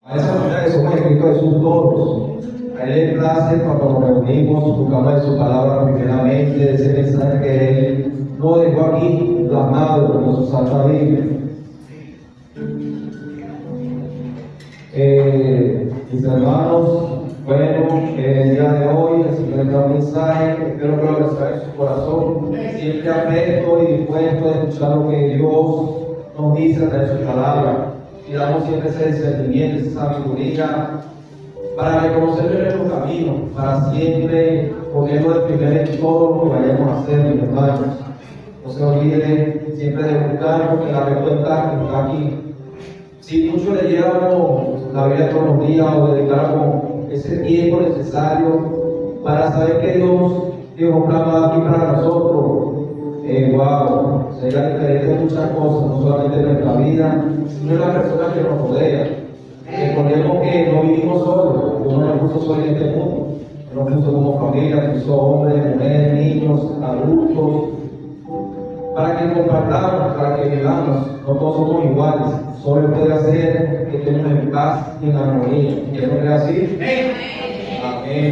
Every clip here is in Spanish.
A esa manera que somos en Cristo Jesús todos. A Él le place cuando nos reunimos, buscamos en su palabra primeramente, de ese mensaje que Él nos dejó aquí plasmado en su Santa Biblia. Mis hermanos, bueno, el día de hoy les presento un mensaje, espero que lo reciban en su corazón, siempre abierto y dispuesto a escuchar lo que Dios nos dice a través de su palabra. Y damos siempre ese discernimiento, esa sabiduría, para reconocer nuestro camino, para siempre ponerlo de primero en todo lo que vayamos a hacer, mis hermanos. No se olviden siempre de buscar, porque la respuesta está aquí. Si muchos leyéramos la Biblia todos los días o dedicáramos ese tiempo necesario para saber que Dios tiene un plan aquí para nosotros, wow, sería diferente de muchas cosas, no solamente en nuestra vida, sino en las personas que nos rodean. Recordemos que no vivimos solos, Dios no nos puso solos en este mundo, nos puso como familia, nos puso hombres, mujeres, niños, adultos, para que compartamos, para que vivamos, no todos somos iguales, solo puede hacer que estemos en paz y en armonía. ¿Que no es así? Amén.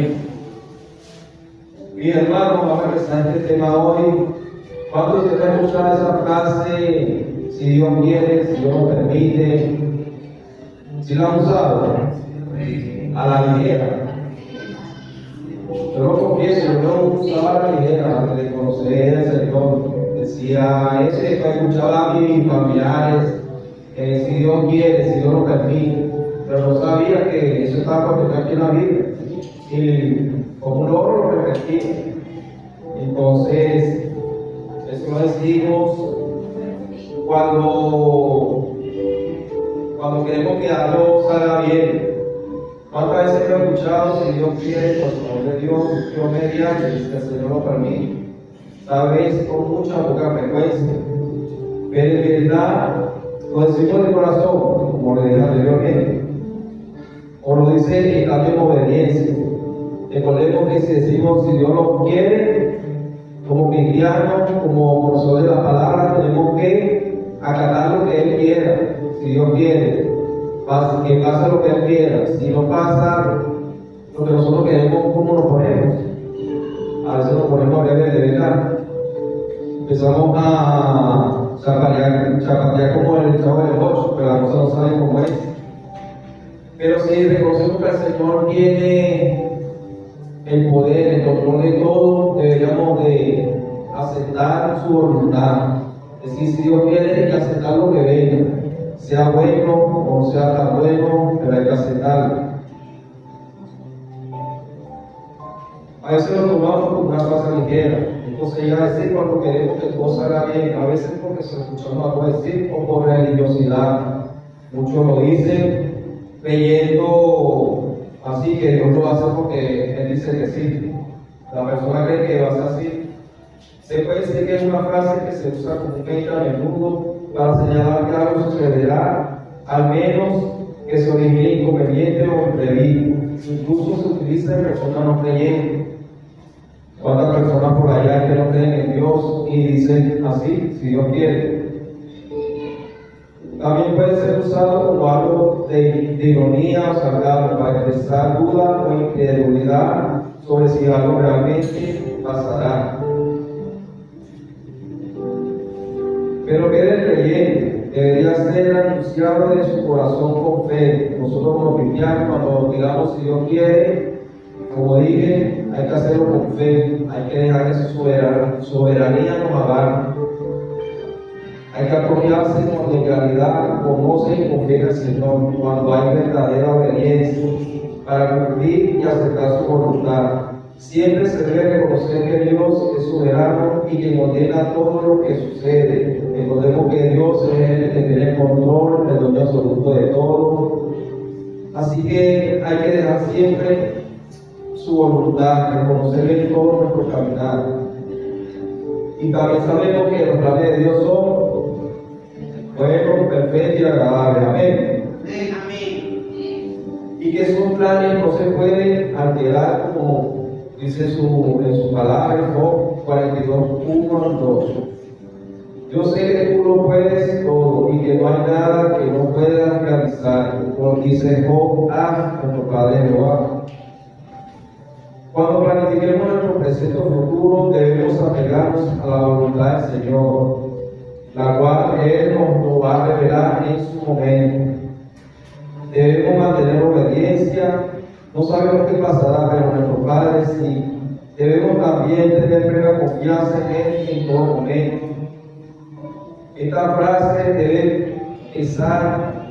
Mi hermano, vamos a empezar este tema hoy. ¿Cuántos de ustedes han escuchado esa frase, si Dios quiere, si Dios lo permite? ¿Sí la han usado? A la ligera. Yo lo confieso, yo no usaba a la ligera antes de conocer al Señor. Decía, ese que escuchaba a mis familiares, si Dios quiere, si Dios lo permite, pero no sabía que eso estaba contenido aquí en la Biblia. Y como un logro lo repetí. Entonces, eso lo decimos cuando queremos que algo salga bien. ¿Cuántas veces lo he escuchado? Si Dios quiere, por favor de Dios mediante, si el Señor lo permite. Tal vez con mucha poca frecuencia, pero en verdad lo decimos de corazón, como le dije anteriormente, o lo dice en cambio en obediencia. Recordemos que si decimos si Dios lo quiere, como cristianos, como profesores de la palabra, tenemos que acatar lo que Él quiera. Si Dios quiere, que pase lo que Él quiera. Si no pasa lo que nosotros queremos, ¿cómo nos ponemos? A veces nos ponemos rebeldes, de verdad. Empezamos a chapatear como el chavo del 8, pero las cosas no salen como es. Pero si reconocemos que el Señor tiene el poder, el control de todo, deberíamos de aceptar su voluntad. Es decir, si Dios quiere, hay que aceptar lo que venga, sea bueno o no sea tan bueno, pero hay que aceptarlo. A veces lo tomamos como una cosa ligera. Entonces, ya decir cuando queremos que todo salga bien, a veces porque se escuchamos algo decir o por religiosidad. Muchos lo dicen creyendo así que Dios lo hace porque Él dice que sí. La persona cree que va a ser así. Se puede decir que es una frase que se usa comúnmente a menudo para señalar que algo sucederá, al menos que se origine inconveniente o imprevisto. Incluso se utiliza en personas no creyentes. ¿Cuántas personas por allá que no creen en Dios y dicen así, si Dios quiere? También puede ser usado como algo de ironía o sarcasmo para expresar duda o incredulidad sobre si algo realmente pasará. Pero que el creyente debería ser anunciado de su corazón con fe. Nosotros como cristianos, cuando digamos si Dios quiere, como dije, hay que hacerlo con fe, hay que dejar que su soberanía nos abarque. Hay que apropiarse cuando en realidad conoce y confía en el Señor, cuando hay verdadera obediencia para cumplir y aceptar su voluntad. Siempre se debe reconocer que Dios es soberano y que ordena todo lo que sucede. Recordemos que Dios es el que tiene el control, el dueño absoluto de todo. Así que hay que dejar siempre su voluntad, reconocerle en todo nuestro caminar. Y también sabemos que los planes de Dios son buenos, perfectos y agradables. Amén. Y que esos planes no se pueden alterar, como dice en su palabra, en Job 42, 1 al 2. Yo sé que tú lo puedes todo y que no hay nada que no puedas realizar, como dice Job a nuestro Padre Jehová. Cuando planifiquemos nuestro presente o futuro, debemos apegarnos a la voluntad del Señor, la cual Él nos lo va a revelar en su momento. Debemos mantener obediencia. No sabemos qué pasará, pero nuestro Padre sí. Debemos también tener plena confianza en Él en todo momento. Esta frase debe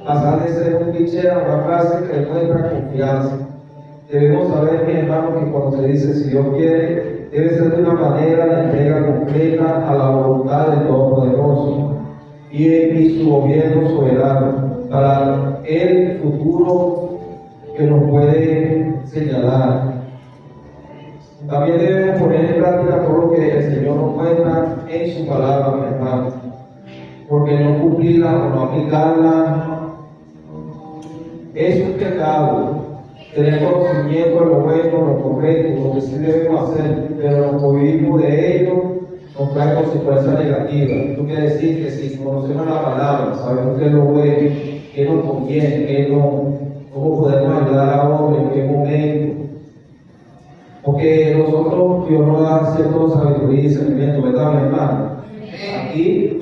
pasar de ser un cliché a una frase que demuestra confianza. Debemos saber, mi hermano, que cuando se dice si Dios quiere, debe ser de una manera de entrega completa a la voluntad del Todopoderoso y su gobierno soberano para el futuro que nos puede señalar. También debemos poner en práctica todo lo que el Señor nos muestra en su palabra, mi hermano, porque no cumplirla o no aplicarla es un pecado. Tener conocimiento de lo bueno, lo correcto, lo que sí debemos hacer, pero nos prohibimos de ello, nos trae consecuencias negativas. Esto quiere decir que si conocemos la palabra, sabemos qué es lo bueno, qué nos conviene, cómo podemos ayudar a otros, en qué momento. Porque nosotros, Dios nos da cierta sabiduría y discernimiento, ¿verdad, mi hermano? Aquí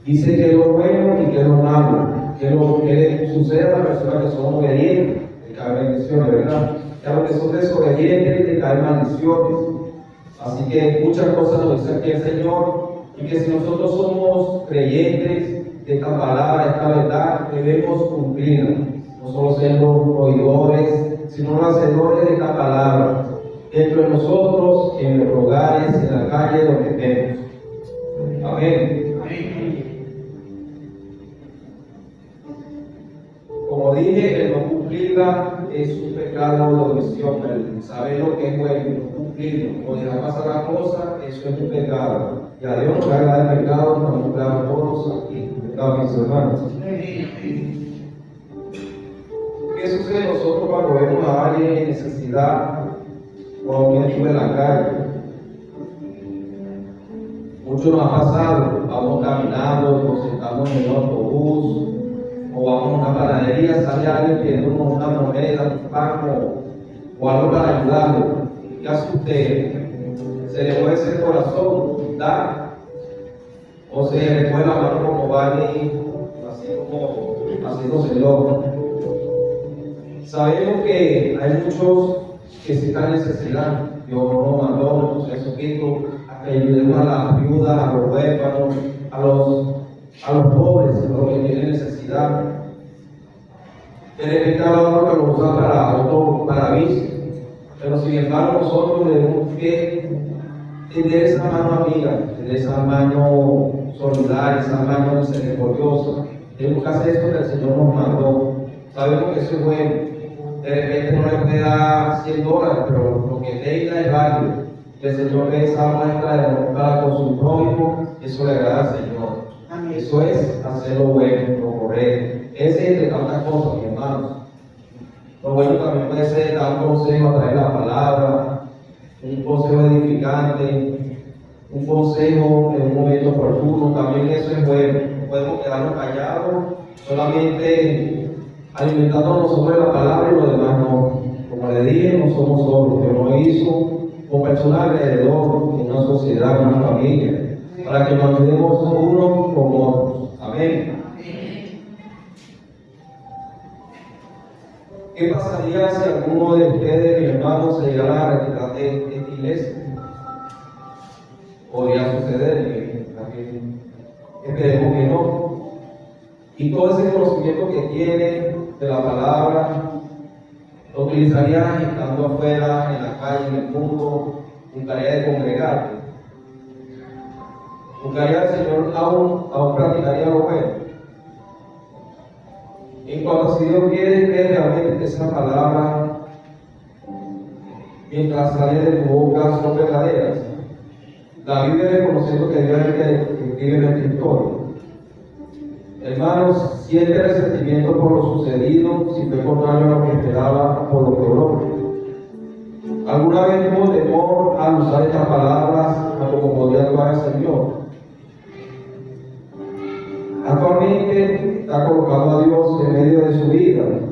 dice que es lo bueno y que es lo malo, que es lo que sucede a las personas que son obedientes. Cae bendiciones, ¿verdad? Y a los que son desobedientes te caen maldiciones. Así que muchas cosas nos dice aquí el Señor, y que si nosotros somos creyentes de esta palabra, esta verdad, debemos cumplirla. No solo ser los oidores, sino los hacedores de esta palabra, dentro de nosotros, en nuestros hogares, en la calle, donde estemos. Amén. Como dije, el no cumplirla es un pecado de omisión. El saber lo que es bueno y no cumplirlo o dejar pasar la cosa, eso es un pecado. Y a Dios nos agrada el pecado, nos agrada a todos aquí, ¿verdad, mis hermanos? ¿Qué sucede nosotros cuando vemos a alguien en necesidad o a alguien sube en la calle? Mucho nos ha pasado, vamos caminando, nos sentamos en el autobús, o vamos a una panadería, sale alguien pidiéndonos una moneda, un pan o algo para ayudarlo. ¿Qué hace usted? ¿Se le mueve ese corazón? ¿Da? ¿O se le mueve la mano como Barney, así como haciéndose loco? Sabemos que hay muchos que se están necesitando. Dios nos mandó nuestro Jesucristo a que ayudemos a las viudas, a los huérfanos, a los pobres, a los que tienen necesidad. De repente hablamos que lo usa para vicio, pero sin embargo nosotros debemos que tener esa mano amiga, tener esa mano solidaria, esa mano misericordiosa. Tenemos que hacer esto que el Señor nos mandó. Sabemos que eso es bueno. De repente no le puede dar $100, pero lo que tenga es válido. El Señor ve esa muestra de amor para con su prójimo, eso le agrada al Señor. Eso es hacer lo bueno, lo correcto. Ese es de tantas cosas, mis hermanos. Lo bueno también puede ser dar un consejo a través de la palabra, un consejo edificante, un consejo en un momento oportuno. También eso es bueno. No podemos quedarnos callados, solamente alimentándonos nosotros de la palabra y lo demás no. Como le dije, no somos solos. Dios nos hizo con personas alrededor, en una sociedad, en una familia, para que nos ayudemos unos con otros. Amén. ¿Qué pasaría si alguno de ustedes, mis hermanos, se llegara a retirar de esta iglesia? Podría suceder, esperemos que no. Y todo ese conocimiento que tiene de la palabra, lo utilizaría estando afuera, en la calle, en el mundo, buscaría de congregarte. Buscaría al Señor, aún practicaría lo bueno. En cuanto a si Dios quiere que realmente esa palabra, mientras sale de tu boca, son verdaderas. La Biblia reconociendo que Dios es el que escribe nuestra historia. Hermanos, siente resentimiento por lo sucedido, si fue contrario a lo que esperaba, por lo que oró. ¿Alguna vez tuvo temor al usar estas palabras a como podía actuar el Señor?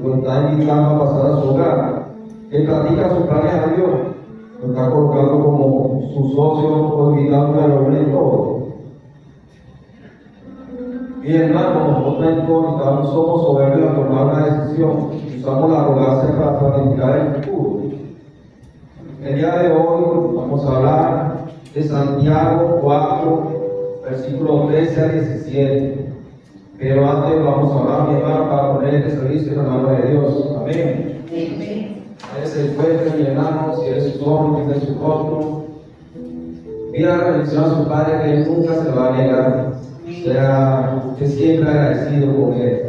lo está invitando a pasar a su hogar. Él platica sus planes a Dios, lo está colocando como su socio o invitando a lo en todo. Y hermano, nosotros no somos soberbios a tomar una decisión, usamos la arrogancia para planificar el futuro. El día de hoy vamos a hablar de Santiago 4, versículos 13 a 17. Pero antes vamos a hablar, mi hermano, para poner este servicio en la mano de Dios. Amén. Él se encuentra, mi hermano, si eres su ojos, si es su rostro. Pida la bendición a su Padre, que Él nunca se va a negar. Sea usted siempre agradecido con Él.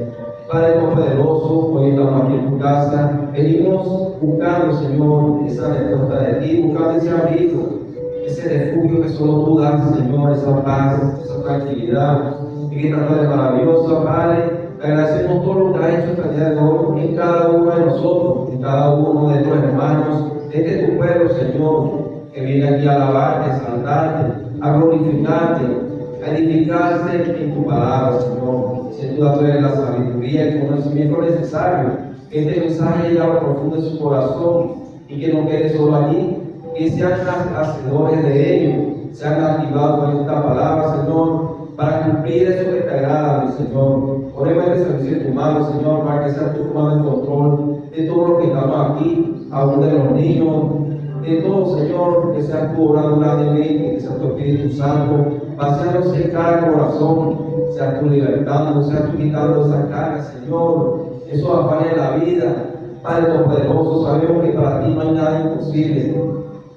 Padre Todopoderoso, hoy estamos aquí en tu casa. Venimos buscando, Señor, esa respuesta de ti, buscando ese abrigo, ese refugio que solo tú das, Señor, esa paz, esa tranquilidad. Y que tanto de maravilloso, Padre. Te agradecemos todo lo que has hecho hasta el día de hoy en cada uno de nosotros, en cada uno de nuestros hermanos, desde tu pueblo, Señor, que viene aquí a alabarte, a exaltarte, a glorificarte, a edificarse en tu palabra, Señor. Sin duda tú eres la sabiduría y el conocimiento necesario. Que este mensaje llegue a lo profundo de su corazón y que no quede solo allí, que sean hacedores de ello, sean activados con esta palabra, Señor, para cumplir eso que te agrada, mi Señor. Ponemos este servicio en tu mano, Señor, para que sea tú tomando el control de todo lo que estamos aquí, aún de los niños, de todo, Señor, que sea tú orando grandemente, que sea tu Espíritu Santo, paseándose en cada corazón, sea tú libertando, sea tú quitando esa carga, Señor, esos afanes de la vida. Padre Todopoderoso, sabemos que para ti no hay nada imposible.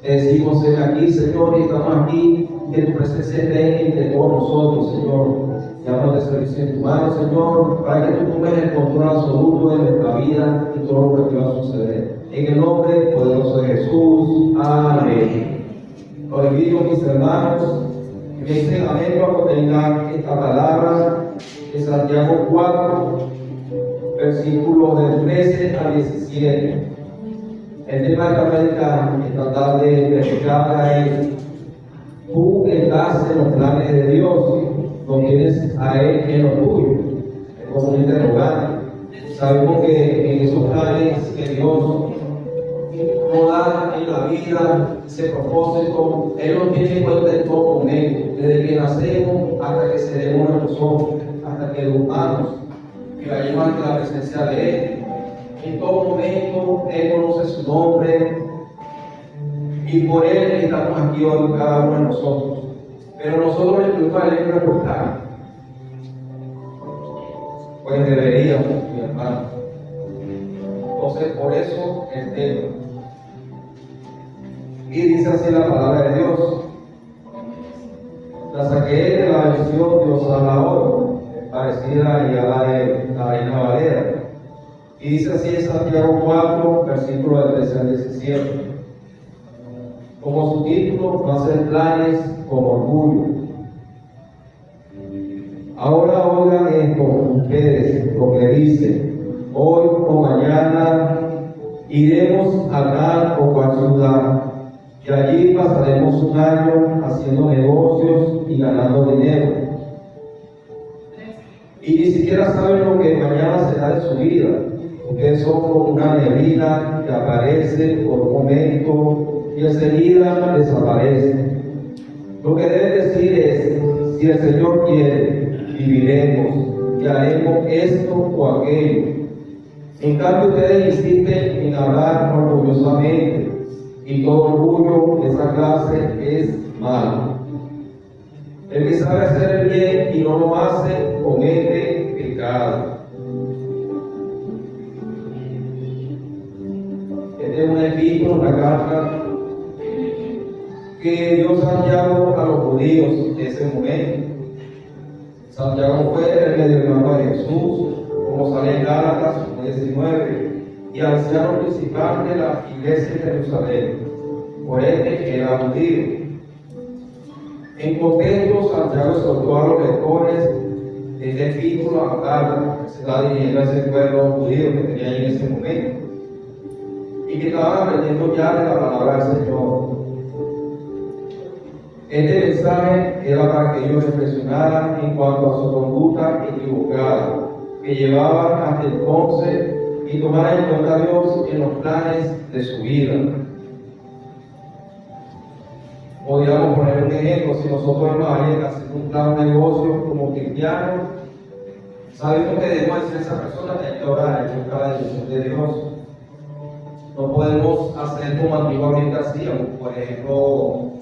Te decimos, ven aquí, Señor, y estamos aquí, que tu presencia esté entre todos nosotros, Señor. Llámanos de servicio en tu mano, Señor, para que tú tomes el control absoluto de nuestra vida y todo lo que va a suceder. En el nombre poderoso de Jesús. Amén. Los invito, mis hermanos, que me dicen amén cuando tengan esta palabra de Santiago 4, versículos del 13 al 17. El tema de esta prédica esta tarde predicarla es: tú estás en los planes de Dios, no tienes a Él en los tuyos. Es como un interrogante. Sabemos que en esos planes que Dios nos da en la vida, ese propósito, Él nos tiene en cuenta en todo momento, desde que nacemos hasta que seremos nuestros ojos, hasta que educamos, que vayamos ante la presencia de Él. En todo momento Él conoce su nombre y por Él estamos aquí hoy cada uno de nosotros. Pero nosotros le incluimos a Él en reportar. Pues deberíamos, mi hermano. Entonces, por eso el tema. Y dice así la palabra de Dios: la saqué de la versión de Osalahor, parecida y a la de la Reina Valera. Y dice así en Santiago 4, versículo del 13 al 17. Como su título, no hacer planes con orgullo. Ahora oigan esto, ustedes, lo que dice: hoy o mañana iremos a tal o cual ciudad, y allí pasaremos un año haciendo negocios y ganando dinero. Y ni siquiera saben lo que mañana será de su vida. Ustedes son como una neblina que aparece por un momento y enseguida desaparece. Lo que deben decir es: si el Señor quiere, viviremos y haremos esto o aquello. En cambio, ustedes insisten en hablar orgullosamente, y todo orgullo de esa clase es malo. El que sabe hacer el bien y no lo hace, comete pecado. Este es un ejemplo, una carta que dio Santiago a los judíos en ese momento. Santiago fue el medio hermano de Jesús, como sale en Gálatas 19, y anciano principal de la iglesia de Jerusalén, por que era judío. En contexto, Santiago exhortó a los lectores este epístola a carta que se está dirigiendo a ese pueblo judío que tenía en ese momento y que estaban aprendiendo ya de la palabra del Señor. Este mensaje era para que ellos reflexionaran en cuanto a su conducta equivocada que llevaban hasta entonces y tomar en cuenta a Dios en los planes de su vida. Podríamos poner un ejemplo: si nosotros en Bahía hacemos un plan de negocio como cristianos, sabemos que debemos decir a esa persona que hay que orar, hay que buscar la dirección de Dios. No podemos hacer como antiguamente hacíamos. Por ejemplo,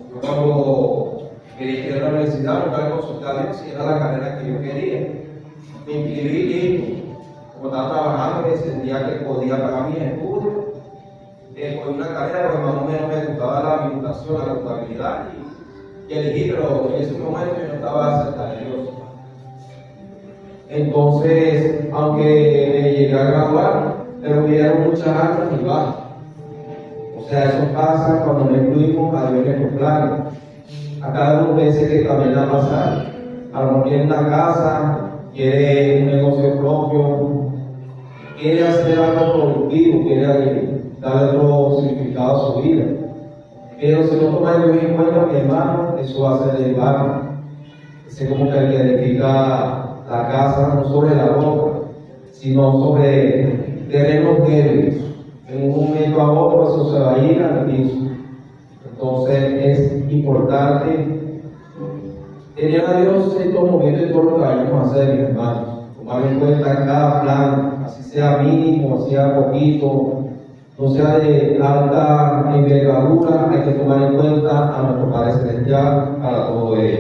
yo cuando quería ir a la universidad, no podía consultar a Dios si era la carrera que yo quería. Me inscribí y como estaba trabajando, me sentía que podía pagar mis estudios. Por una carrera, porque más o menos me gustaba la administración, la contabilidad, y elegí, pero en ese momento yo no estaba cerca de Dios. Entonces, aunque me llegué a graduar, pero hubieron muchas altas y bajas. O sea, eso pasa cuando no incluimos a Dios en los planes. A cada uno piensa que también va a pasar. A lo mejor quiere una casa, quiere un negocio propio, quiere hacer algo productivo, quiere darle otro significado a su vida. Pero si no toma Dios en cuenta, mi hermano, eso va a ser el barro. Ese es como que el que edifica la casa no sobre la roca, sino sobre terrenos débiles. En un momento a otro eso se va a ir al piso. Entonces es importante tener a Dios en todo momento y todo lo que vayamos a hacer, mis hermanos. Tomar en cuenta cada plan, así sea mínimo, sea poquito, no sea de alta envergadura, hay que tomar en cuenta a nuestro Padre Celestial para todo ello.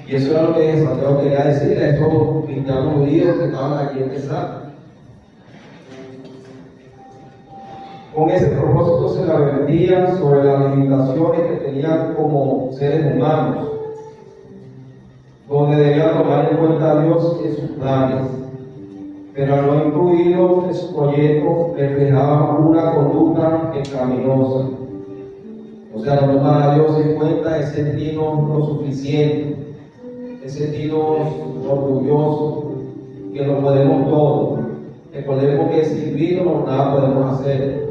Y eso era lo que Santiago quería decir a esos cristianos judíos que estaban aquí empezando. Con ese propósito se advertía sobre las limitaciones que tenían como seres humanos, donde debían tomar en cuenta a Dios en sus planes, pero al no incluirlo en su proyecto reflejaba una conducta pecaminosa. O sea, no tomar a Dios en cuenta es sentirnos lo suficiente, es sentirnos orgullosos, que lo podemos todo. Recordemos que sin Cristo nada podemos hacer.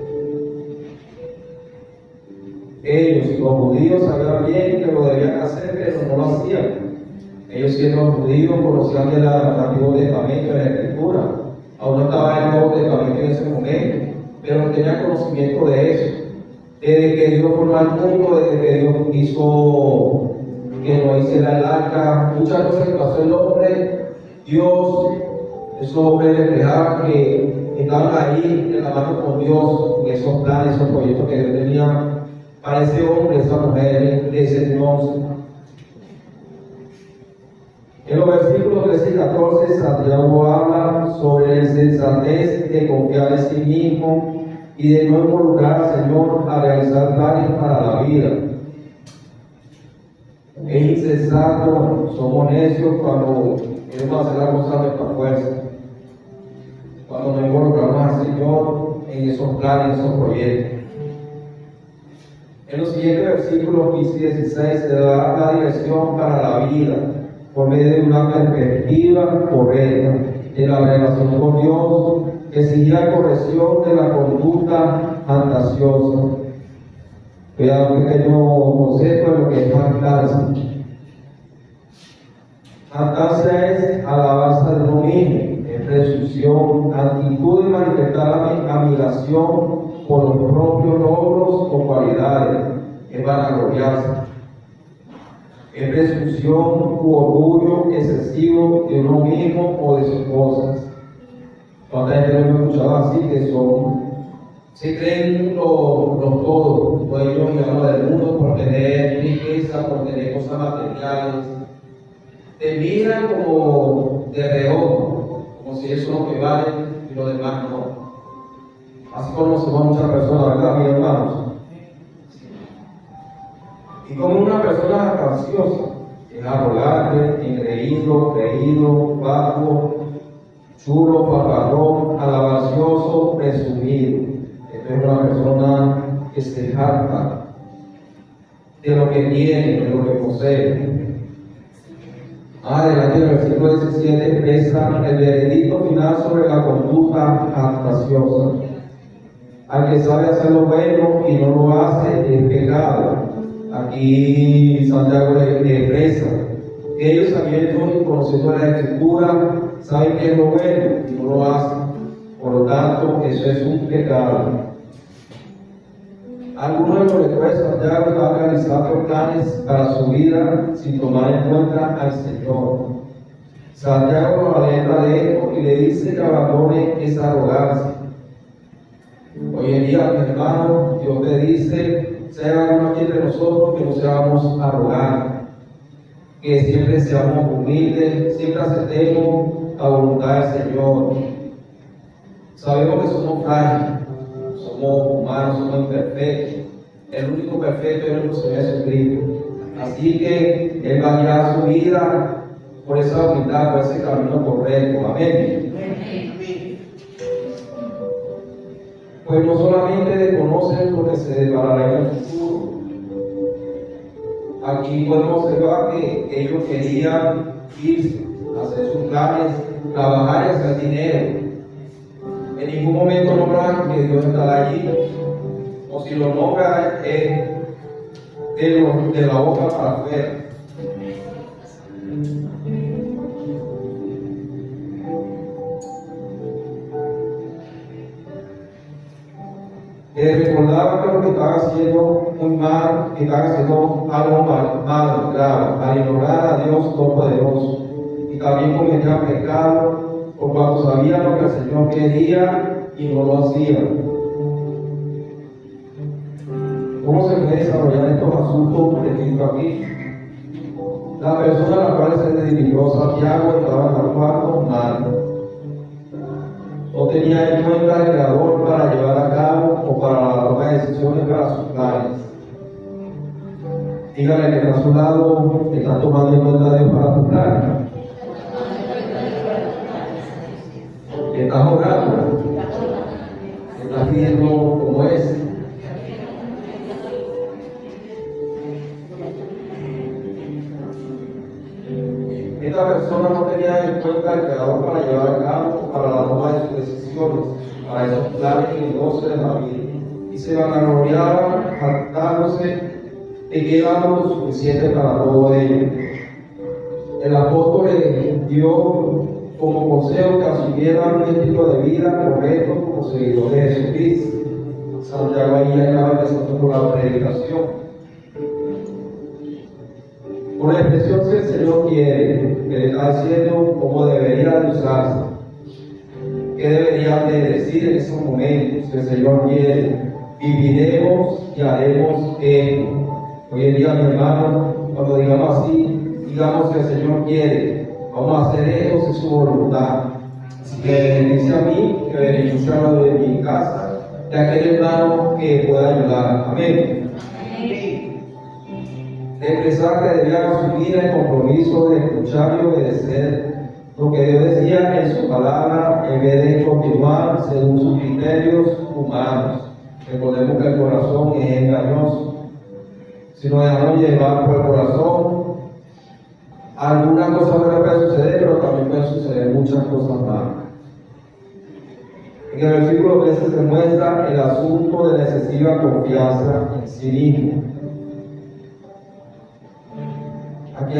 Ellos, los judíos, sabían bien que lo debían hacer, pero no lo hacían. Ellos, siendo judíos, conocían el Antiguo Testamento, de la Escritura. Aún no estaba en el Nuevo Testamento en ese momento, pero tenían conocimiento de eso. Desde que Dios formó el mundo, desde que Dios hizo que no hiciera el arca, muchas cosas que pasó el hombre, Dios, esos hombres reflejaban que estaban ahí en la mano con Dios, en esos planes, esos proyectos que Dios tenía para ese hombre, esa mujer, de ese entonces. En los versículos 13 y 14, Santiago habla sobre la insensatez de confiar en sí mismo y de no involucrar al Señor a realizar planes para la vida. Es insensato, somos necios cuando queremos hacer las cosas a nuestra fuerza, cuando no involucramos al Señor en esos planes, en esos proyectos. En los siguientes versículos 15 y 16 se da la dirección para la vida por medio de una perspectiva correcta de la relación con Dios, que exigía corrección de la conducta fantasiosa. Vean un pequeño concepto de lo que es fantasía. Fantasía es alabanza de uno mismo, es presunción, actitud de manifestar admiración por los propios logros o cualidades, es vanagloriarse. Es presunción u orgullo excesivo de uno mismo o de sus cosas. ¿Cuánta gente lo hemos escuchado así? Que se creen los todos, dueños y amos del mundo por tener riqueza, por tener cosas materiales. Te miran como de reojo, como si eso no te vale y lo demás no. Así conocemos a muchas personas, ¿verdad, mis hermanos? Y como una persona jactanciosa, es arrogante, engreído, creído, vago, chulo, paparrón, alabacioso, presumido. Esto es una persona que se jacta de lo que tiene, de lo que posee. Adelante, en el versículo 17 expresa el veredicto final sobre la conducta jactanciosa. Al que sabe hacer lo bueno y no lo hace, es pecado. Aquí Santiago le expresa que ellos, sabiendo y conociendo la Escritura, saben que es lo bueno y no lo hacen. Por lo tanto, eso es un pecado. Algunos de los lectores de Santiago estaban realizando planes para su vida sin tomar en cuenta al Señor. Santiago lo alerta de esto y le dice que abandone esa arrogancia. Hoy en día, mi hermano, Dios te dice, sea uno aquí entre nosotros, que no seamos arrogantes, que siempre seamos humildes, siempre aceptemos la voluntad del Señor. Sabemos que somos frágiles, somos humanos, somos imperfectos. El único perfecto es nuestro Señor Jesucristo. Así que Él va a guiar su vida por esa humildad, por ese camino correcto. Amén. Pues no solamente conocen lo que se deparará en el futuro. Aquí podemos observar que ellos querían irse, hacer sus planes, trabajar y hacer dinero. En ningún momento nombran que Dios estará allí, o si lo nombra es de la boca para afuera. Recordaba que lo que estaban haciendo muy mal, que estaban haciendo algo malo, grave, al ignorar a Dios Todopoderoso, y también cometían pecado por cuanto sabían lo que el Señor quería y no lo hacían. ¿Cómo se puede desarrollar estos asuntos descritos aquí? La persona a la cual se le dirigió Santiago estaba actuando mal. No tenía en cuenta el Creador para llevar a cabo o para la toma de decisiones para sus planes. Dígale que a su lado está tomando en cuenta a Dios para tus planes. Estás orando, estás pidiendo como es. Esta persona no tenía en cuenta el Creador para llevar a cabo, para la toma de sus decisiones, para esos planes y negocios de la vida. Y se vanagloriaba jactándose de que era lo suficiente para todo ello. El apóstol le dio como consejo que asumieran un estilo de vida correcto como seguidor de Jesucristo. Santiago ahí acaba empezando por la predicación. Por la expresión que el Señor quiere, que le está diciendo cómo debería de usarse, qué debería de decir en esos momentos que el Señor quiere. Viviremos y haremos esto. Hoy en día, mi hermano, cuando digamos así, digamos que el Señor quiere, vamos a hacer esto, es su voluntad. Así que dice a mí que beneficio a lo de mi casa, de aquel hermano que pueda ayudar. Amén. De expresar que debían asumir el compromiso de escuchar y obedecer lo que Dios decía en su palabra en vez de continuar según sus criterios humanos. Recordemos que el corazón es engañoso. Si nos dejamos llevar por el corazón, alguna cosa buena puede suceder, pero también pueden suceder muchas cosas malas. En el versículo 13 se muestra el asunto de la excesiva confianza en sí mismo. Aquí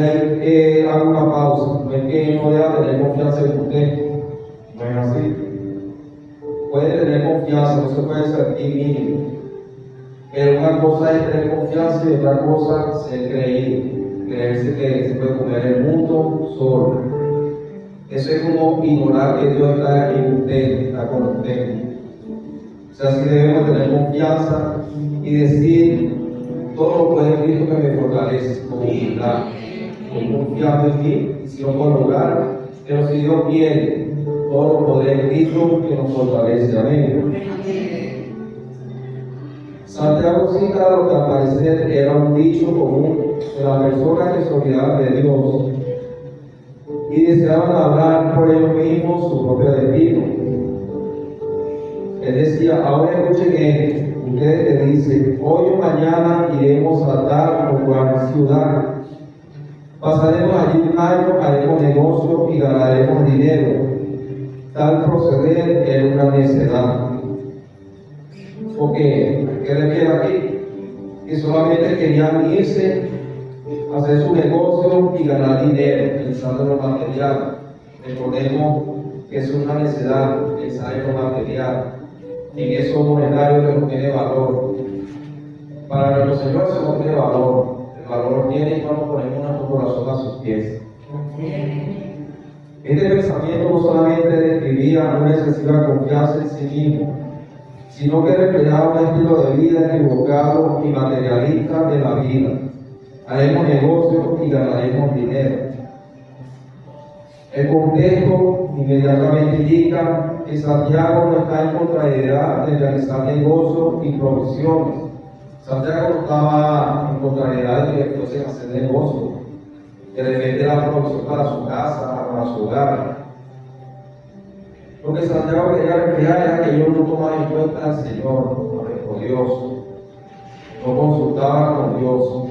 hago una pausa. No es que no deba tener confianza en usted, no es así. Puede tener confianza, no se puede sentir mínimo. Pero una cosa es tener confianza y otra cosa ser creído. Creerse que se puede comer el mundo solo. Eso es como ignorar que Dios está en usted, está con usted. O sea, sí debemos tener confianza y decir, todo lo puede Cristo que me fortalece, con humildad. Estoy confiando en mí, y si no puedo lograr, pero si Dios quiere, todo lo podré en Cristo que nos fortalece. Amén. Santiago cita lo que al parecer era un dicho común de las personas que se olvidaban de Dios y deseaban hablar por ellos mismos su propio destino. Él decía, ahora escuchen esto, ustedes te dicen, hoy o mañana iremos a tal o cual ciudad, pasaremos allí un año, haremos negocio y ganaremos dinero. Tal proceder es una necedad. Porque, ¿qué le queda aquí? Que solamente querían irse, hacer su negocio y ganar dinero, pensando en lo material. Recordemos que es una necedad pensar en lo material, en eso monetario que no tiene valor. Para nuestro Señor eso no tiene valor. El valor tiene cuando ponemos nuestro corazón a sus pies. Este pensamiento no solamente describía una excesiva confianza en sí mismo, sino que reflejaba un estilo de vida equivocado y materialista de la vida. Haremos negocios y ganaremos dinero. El contexto inmediatamente indica que Santiago no está en contrariedad de realizar negocios y provisiones. Santiago no estaba en contrariedad de que fuesen a hacer negocios, que depende de la provisión para su casa, para su hogar. Lo que Santiago quería reflejar era que ellos no tomaban en cuenta al Señor, a nuestro Dios, no consultaban con Dios.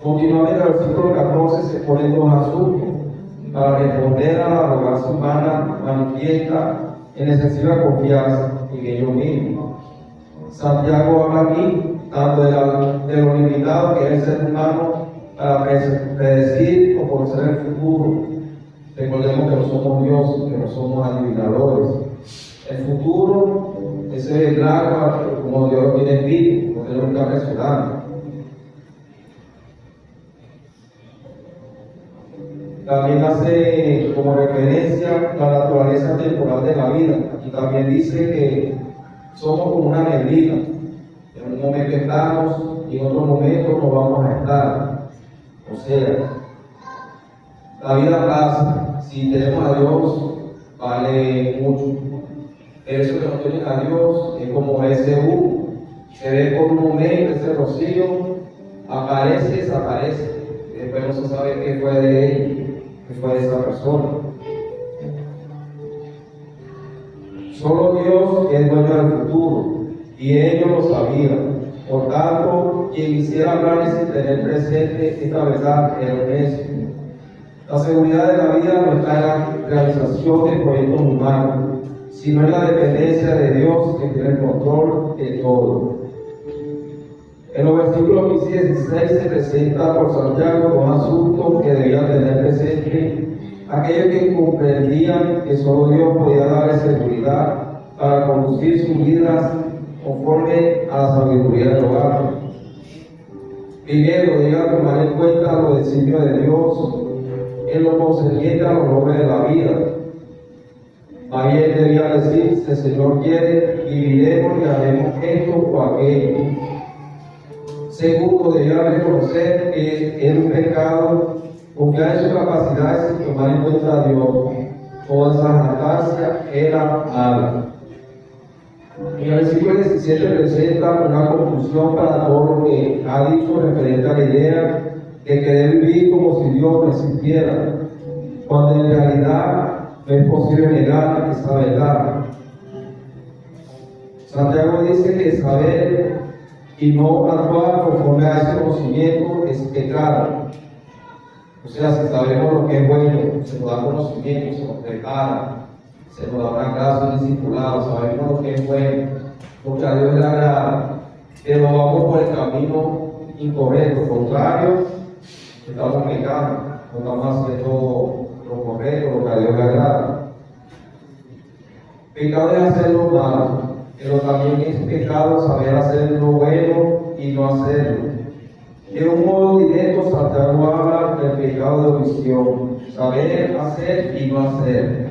Continuamente en el versículo 14 se ponen dos asuntos para responder a la arrogancia humana manifiesta en excesiva confianza en ellos mismos. Santiago habla aquí tanto de lo limitado que es el ser humano para predecir o conocer el futuro. Recordemos que no somos Dios, que no somos adivinadores. El futuro ese es claro como Dios lo tiene escrito, no tenemos que apresurarnos. También hace como referencia la naturaleza temporal de la vida y también dice que somos como una neblina. En un momento estamos y en otro momento no vamos a estar. O sea, la vida pasa. Si tenemos a Dios, vale mucho. Pero eso que no tienen a Dios es como ese humo. Se ve por un momento, ese rocío aparece y desaparece. Después no se sabe qué fue de él, qué fue de esa persona. Solo Dios es dueño del futuro y ellos lo sabían. Por tanto, quien quisiera hablar sin tener presente esta verdad era honesto. La seguridad de la vida no está en la realización de proyectos humanos, sino en la dependencia de Dios que tiene el control de todo. En los versículos 15 y 16 se presenta por Santiago dos asuntos que debían tener presente aquellos que comprendían que solo Dios podía darle seguridad para conducir sus vidas conforme a la sabiduría del hogar. Primero, debía tomar en cuenta los designios de Dios en lo concerniente a los nombres de la vida. Más bien debía decir, si el Señor quiere, viviremos y haremos esto o aquello. Segundo, debía reconocer que era un pecado confiar en sus capacidades y tomar en cuenta a Dios. Toda esa jactancia era mala. En el versículo 17 presenta una conclusión para todo lo que ha dicho referente a la idea de querer vivir como si Dios no existiera, cuando en realidad no es posible negar esa verdad. Santiago dice que saber y no actuar conforme a ese conocimiento es pecado. O sea, si sabemos lo que es bueno, se nos da conocimiento, se nos prepara, se nos da una clase, un discipulado, sabemos lo que es bueno, lo que a Dios le agrada, pero vamos por el camino incorrecto, contrario, estamos pecando, no estamos haciendo lo correcto, lo que a Dios le agrada. Pecado es hacer lo malo, pero también es pecado saber hacer lo bueno y no hacerlo. De un modo directo, Santiago habla del pecado de omisión, saber hacer y no hacer.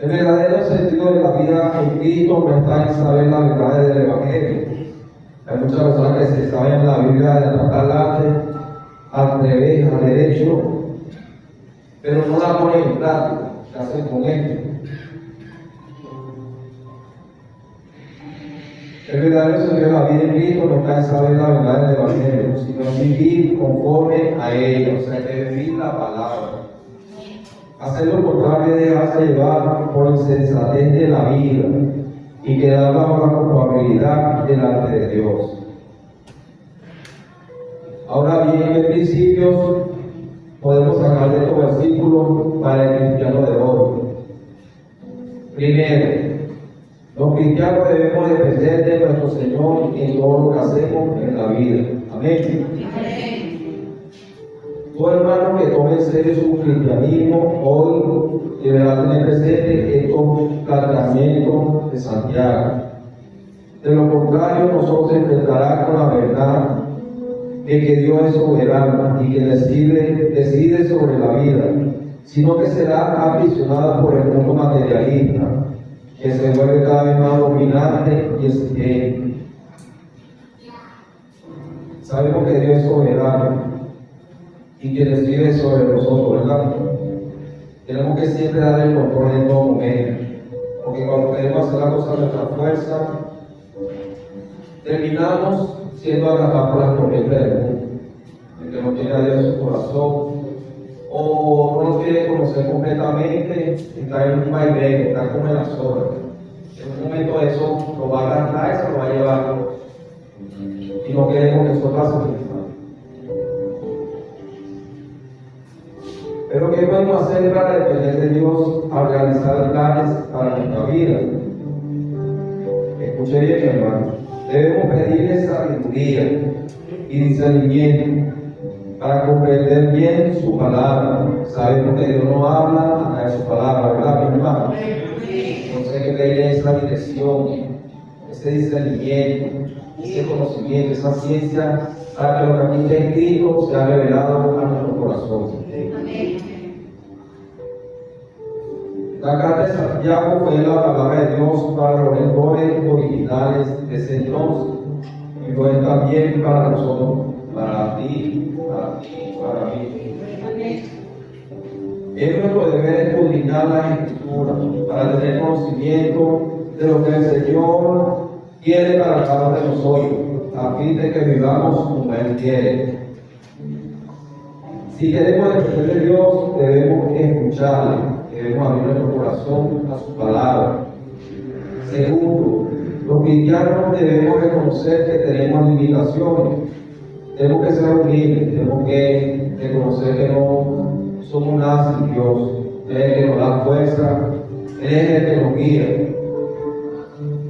El verdadero sentido de la vida en Cristo no está en saber la verdad del Evangelio. Hay muchas personas que se saben la Biblia de atrás adelante, al revés, al derecho, pero no la ponen en práctica. ¿Qué hacen con esto? El verdadero sentido de la vida en Cristo no está en saber la verdad del Evangelio, sino en vivir conforme a ella, o sea, en vivir la palabra. Hacer lo contrario es dejarse llevar por insensatez de la vida y quedar bajo la culpabilidad delante de Dios. Ahora bien, ¿qué principios podemos sacar de estos versículos para el cristiano de hoy? Primero, los cristianos debemos depender de nuestro Señor en todo lo que hacemos en la vida. Amén. Todo hermano que tome en serio su cristianismo hoy deberá tener presente estos planteamientos de Santiago. De lo contrario, nosotros se enfrentará con la verdad de que Dios es soberano y que decide sobre la vida, sino que será aprisionado por el mundo materialista, que se vuelve cada vez más dominante y exigente. Sabemos que Dios es soberano y que decide sobre nosotros, ¿verdad? Tenemos que siempre dar el control en todo momento, porque cuando queremos hacer la cosa de nuestra fuerza, terminamos siendo agarrados por las corrientes del mundo, el que no tiene a Dios en su corazón, o no lo quiere conocer completamente, está en un vaivén, está como en las horas. En un momento eso lo va a arrastrar y se lo va a llevar, y no queremos que eso pase. Pero ¿qué podemos hacer para depender de Dios al realizar planes para nuestra vida? Escuche bien, hermano. Debemos pedirle sabiduría y discernimiento para comprender bien su palabra. Sabemos que Dios no habla a través de su palabra, ¿verdad, mi hermano? Entonces hay que pedirle esa dirección, ese discernimiento, ese conocimiento, esa ciencia, para que lo que aquí está escrito sea revelado a nuestro corazón. La carta de Santiago fue la palabra de Dios para los lectores originales de ese entonces, y lo es también para nosotros, para ti, para mí. Es nuestro deber escudriñar las Escrituras para tener conocimiento de lo que el Señor quiere para cada uno de nosotros, a fin de que vivamos como Él quiere. Si queremos depender de Dios, debemos escucharle, debemos abrir nuestro corazón a su palabra. Segundo, los cristianos debemos reconocer que tenemos limitaciones. Tenemos que ser humildes, tenemos que reconocer que no somos nada sin Dios. Él es el que nos da fuerza, Él es el que nos guía.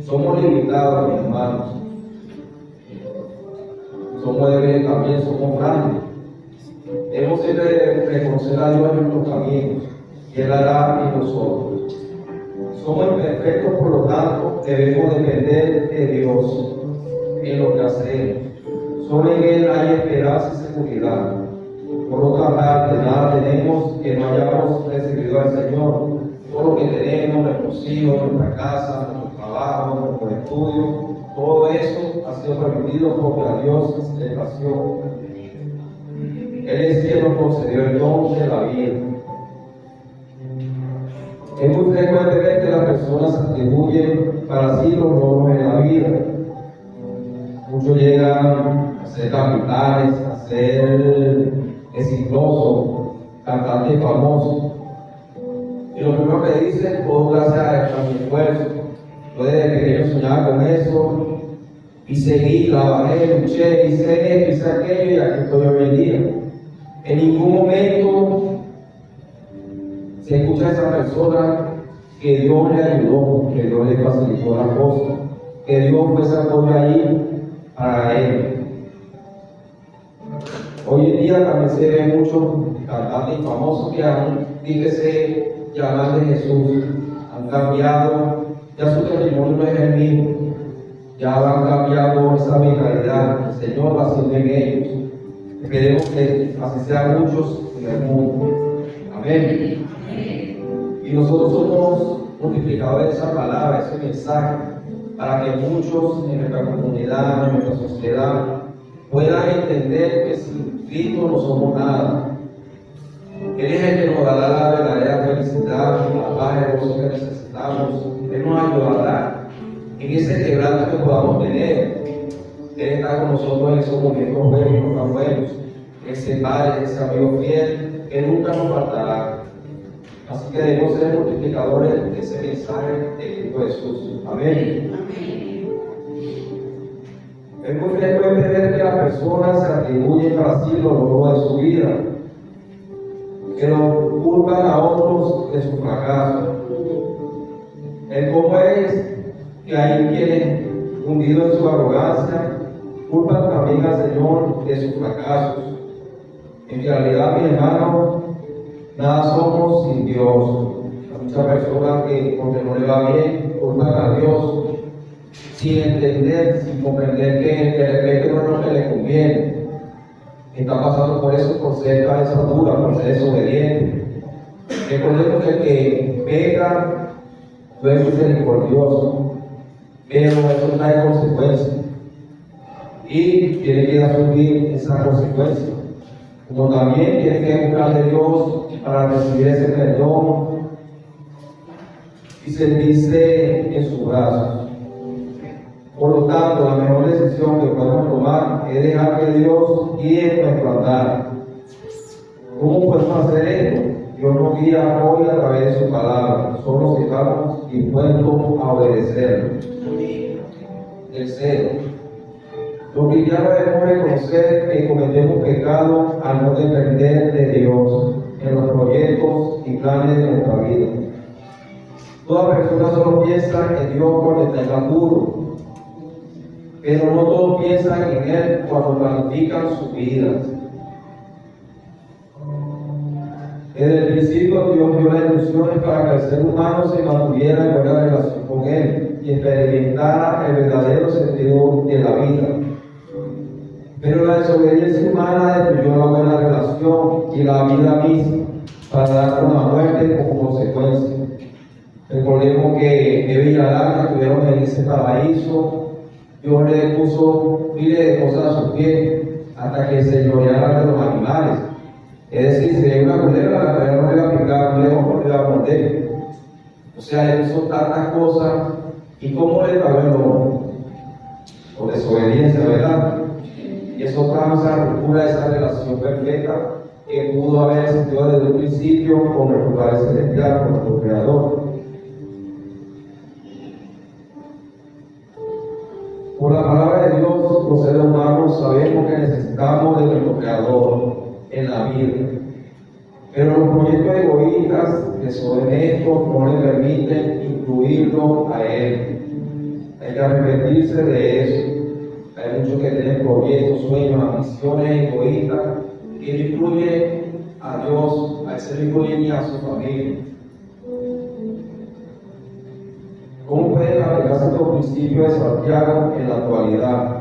Somos limitados, mis hermanos. Somos débiles también, somos grandes. Debemos siempre reconocer a Dios en nuestros caminos y Él hará en nosotros. Somos imperfectos, por lo tanto, debemos depender de Dios en lo que hacemos. Solo en Él hay esperanza y seguridad. Por otra parte, nada tenemos que no hayamos recibido al Señor. Todo lo que tenemos, nuestros hijos, nuestra casa, nuestro trabajo, nuestros estudios, todo eso ha sido permitido porque a Dios le plació. Él es quien nos concedió el don de la vida. Es muy frecuente ver que las personas atribuyen para sí los logros en la vida. Muchos llegan a ser capitales, a ser exitosos, cantantes famosos. Y lo primero que dicen, todo gracias a mi esfuerzo. Yo desde pequeño soñaba con eso, y seguí, trabajé, luché, hice esto, hice aquello, y aquí estoy hoy en día. En ningún momento se escucha a esa persona que Dios le ayudó, que Dios le facilitó la cosa, que Dios fue ese apoyo ahí para él. Hoy en día también se ven muchos cantantes famosos que han, dígase, llamar de Jesús, han cambiado, ya su testimonio no es el mismo, ya han cambiado esa mentalidad, el Señor va haciendo en ellos. Esperemos que así sean muchos en el mundo. Amén. Y nosotros somos multiplicadores de esa palabra, ese mensaje, para que muchos en nuestra comunidad, en nuestra sociedad, puedan entender que sin Cristo no somos nada. Él es el que nos dará la verdadera felicidad, la paz y el gozo que necesitamos. Él nos ayudará en ese quebranto que podamos tener. Él está con nosotros en esos momentos buenos, tan buenos. Ese Padre, ese amigo fiel, que nunca nos faltará. Así que debemos ser multiplicadores de ese mensaje de Cristo Jesús. Amén. Es muy frecuente ver que las personas se atribuyen para sí los logros de su vida, que lo culpan a otros de su fracaso. El cómo es que hay quienes, hundidos en su arrogancia, culpan también al Señor de sus fracasos. En realidad, mi hermano, nada somos sin Dios. Hay muchas personas que, porque no le va bien, culpan a Dios, sin entender, sin comprender que de repente no es lo que le conviene. Está pasando por eso, por ser cabeza dura, por ser desobediente. Recordemos que el que peca no es misericordioso, pero eso trae consecuencias. Y tiene que asumir esa consecuencia. Como también tiene que buscar de Dios para recibir ese perdón y sentirse en sus brazos. Por lo tanto, la mejor decisión que podemos tomar es dejar que Dios guíe nuestro andar. ¿Cómo podemos hacer esto? Dios nos guía hoy a través de su palabra, solo si estamos dispuestos a obedecerlo. Tercero, los cristianos debemos reconocer que cometemos pecado al no depender de Dios en los proyectos y planes de nuestra vida. Toda persona solo piensa en Dios cuando está en apuro, pero no todos piensan en Él cuando planifican su vida. Desde el principio Dios dio las instrucciones para que el ser humano se mantuviera en buena relación con Él y experimentara el verdadero sentido de la vida. Pero la desobediencia humana destruyó la buena relación y la vida misma para dar una muerte como consecuencia. Recordemos que Eva y Adán estuvieron en ese paraíso. Dios le puso miles de cosas a sus pies hasta que se lloraran de los animales. Es decir, si hay una culebra, la culebra no le va a picar, un león no le va a morder. O sea, él hizo tantas cosas. ¿Y cómo le pagó el hombre? Por desobediencia, ¿verdad? Y eso trajo esa ruptura, esa relación perfecta que pudo haber existido desde un principio con nuestro Padre Celestial, con nuestro Creador. Por la palabra de Dios, los seres humanos sabemos que necesitamos de nuestro Creador en la vida. Pero los proyectos egoístas, deshonestos, no le permiten incluirlo a Él. Hay que arrepentirse de eso. Hay muchos que tienen proyectos, sueños, ambiciones egoístas que no incluyen a Dios, a ese no incluyen ni a su familia. ¿Cómo pueden aplicarse estos principios de Santiago en la actualidad?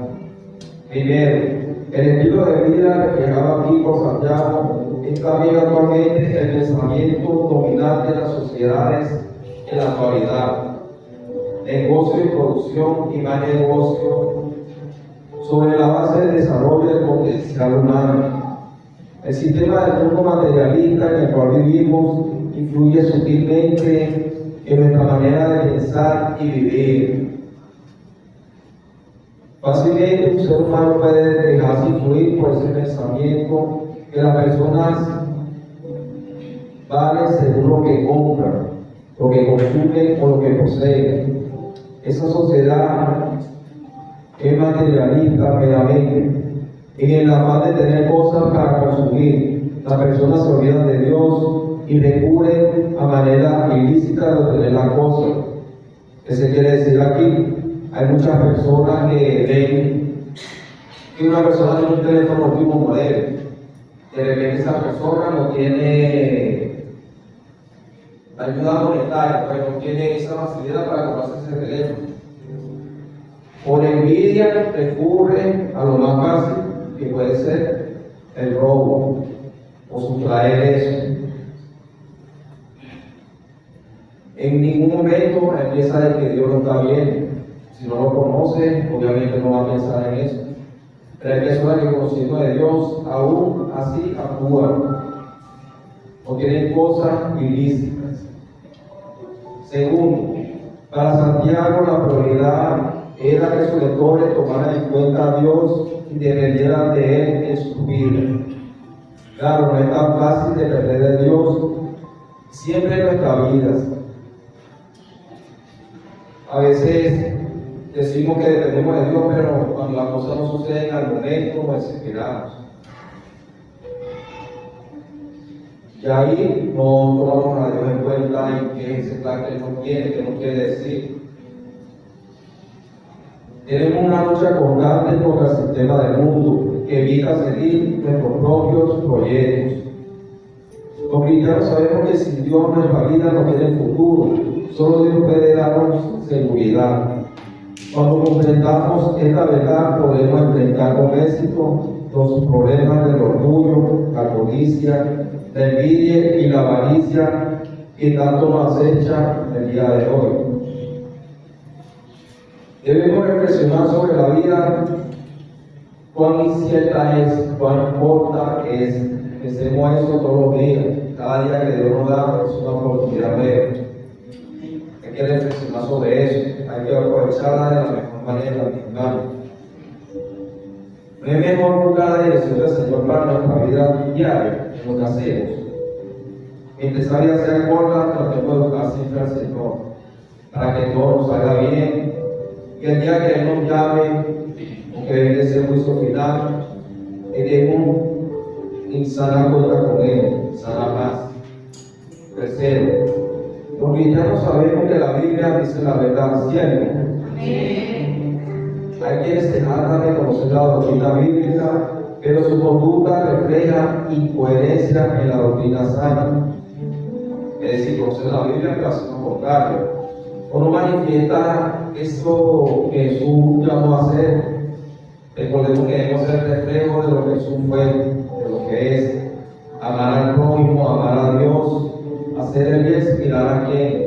Primero, el estilo de vida reflejado aquí por Santiago es también actualmente el pensamiento dominante de las sociedades en la actualidad. Negocio y producción y más negocio sobre la base del desarrollo del potencial humano. El sistema del mundo materialista en el cual vivimos influye sutilmente en nuestra manera de pensar y vivir. Fácilmente un ser humano puede dejarse influir por ese pensamiento que las personas valen según lo que compran, lo que consumen o lo que poseen. Esa sociedad es materialista meramente. En el afán de tener cosas para consumir, las personas se olvidan de Dios y recurren a manera ilícita de obtener las cosas. ¿Qué se quiere decir aquí? Hay muchas personas que ven que una persona tiene un teléfono último modelo. De repente esa persona no tiene ayuda monetaria, pero no tiene esa facilidad para comprarse ese teléfono. Por envidia recurre a lo más fácil, que puede ser el robo o sustraer eso. En ningún momento empieza de que Dios lo está viendo. Si no lo conoce, obviamente no va a pensar en eso. Pero hay personas que conociendo de Dios, aún así actúan o tienen cosas ilícitas. Segundo, para Santiago la prioridad era que sus lectores tomaran en cuenta a Dios y dependieran de Él en sus vidas. Claro, no es tan fácil depender de Dios siempre en nuestras vidas. A veces decimos que dependemos de Dios, pero cuando las cosas no suceden al momento, nos desesperamos. Y ahí no tomamos a Dios en cuenta en qué es ese plan que Él nos quiere, que nos quiere decir. Tenemos una lucha constante contra el sistema del mundo que evita seguir nuestros propios proyectos. Los cristianos sabemos que sin Dios nuestra vida no tiene futuro, solo Dios puede darnos seguridad. Cuando comprendamos esta verdad, podemos enfrentar con éxito los problemas del orgullo, la codicia, la envidia y la avaricia que tanto nos acechan el día de hoy. Debemos reflexionar sobre la vida, cuán incierta es, cuán corta es. Hacemos eso todos los días, cada día que Dios nos da es una oportunidad de hay que reflexionar sobre eso, hay que aprovecharla de la mejor manera, hermano. No es mejor buscar la dirección del Señor para nuestra vida diaria, en lo que hacemos. Mientras esa vida sea corta, tratemos de buscar siempre al Señor, para que todo nos salga bien. Y el día que Él nos llame, porque debe ser juicio final, queremos en sana cuenta con Él, sana paz. Tercero, los cristianos sabemos que la Biblia dice la verdad siempre. Hay quienes se tratan de conocer la doctrina bíblica, pero su conducta refleja incoherencia en la doctrina sana. Es decir, conocer la Biblia, pero hacer lo contrario. O no manifiesta eso que Jesús llamó a hacer. Recordemos que debemos ser reflejo de lo que Jesús fue, de lo que es. Amar al prójimo, amar a Dios, hacer el bien, mirar a quien,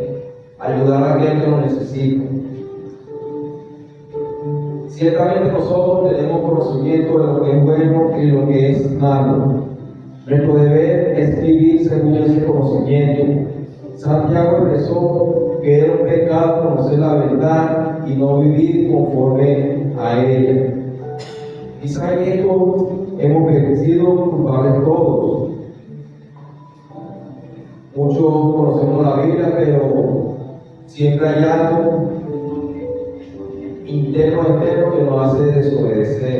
ayudar a quien que lo necesita. Ciertamente nosotros tenemos conocimiento de lo que es bueno y lo que es malo. Nuestro deber es vivir según ese conocimiento. Santiago expresó que era un pecado conocer la verdad y no vivir conforme a ella. Quizá en esto hemos sido culpables todos. Muchos conocemos la Biblia, pero siempre hay algo interno externo que nos hace desobedecer.